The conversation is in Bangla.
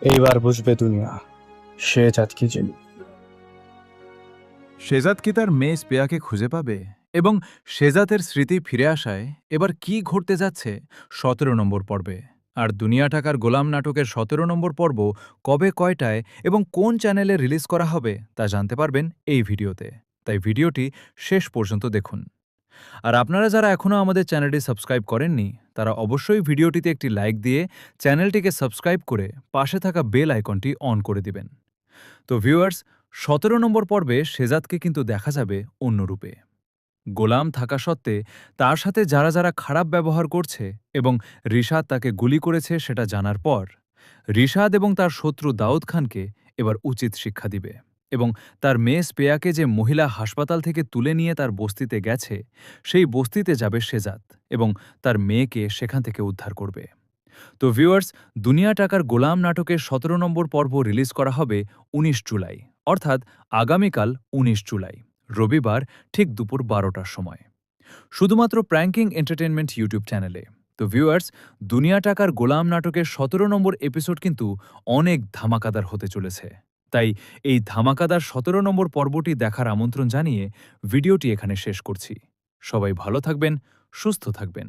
এইবার বুঝবে দুনিয়া শেহজাদ কি জিনিস। শেজাদ কি তার মেয়ে স্পেয়াকে খুঁজে পাবে? এবং শেজাদের স্মৃতি ফিরে আসায় এবার কি ঘটতে যাচ্ছে ১৭ নম্বর পর্বে? আর দুনিয়া টাকার গোলাম নাটকের ১৭ নম্বর পর্ব কবে কয়টায় এবং কোন চ্যানেলে রিলিজ করা হবে তা জানতে পারবেন এই ভিডিওতে। তাই ভিডিওটি শেষ পর্যন্ত দেখুন। আর আপনারা যারা এখনও আমাদের চ্যানেলটি সাবস্ক্রাইব করেননি তারা অবশ্যই ভিডিওটিতে একটি লাইক দিয়ে চ্যানেলটিকে সাবস্ক্রাইব করে পাশে থাকা বেল আইকনটি অন করে দিবেন। তো ভিউয়ার্স, ১৭ নম্বর পর্বে শেজাদকে কিন্তু দেখা যাবে অন্য রূপে। গোলাম থাকা সত্ত্বে তার সাথে যারা যারা খারাপ ব্যবহার করছে এবং রিশাদ তাকে গুলি করেছে সেটা জানার পর রিশাদ এবং তার শত্রু দাউদ খানকে এবার উচিত শিক্ষা দিবে এবং তার মেয়ে স্পেয়াকে যে মহিলা হাসপাতাল থেকে তুলে নিয়ে তার বস্তিতে গেছে সেই বস্তিতে যাবে শেজাদ এবং তার মেয়েকে সেখান থেকে উদ্ধার করবে। তো ভিউয়ার্স, দুনিয়া টাকার গোলাম নাটকের ১৭ নম্বর পর্ব রিলিজ করা হবে ১৯ জুলাই, অর্থাৎ আগামীকাল ১৯ জুলাই রবিবার ঠিক দুপুর ১২টার সময়, শুধুমাত্র প্র্যাঙ্কিং এন্টারটেনমেন্ট ইউটিউব চ্যানেলে। তো ভিউয়ার্স, দুনিয়া টাকার গোলাম নাটকের ১৭ নম্বর এপিসোড কিন্তু অনেক ধামাকাদার হতে চলেছে। তাই এই ধামাকাদার ১৭ নম্বর পর্বটি দেখার আমন্ত্রণ জানিয়ে ভিডিওটি এখানে শেষ করছি। সবাই ভালো থাকবেন, সুস্থ থাকবেন।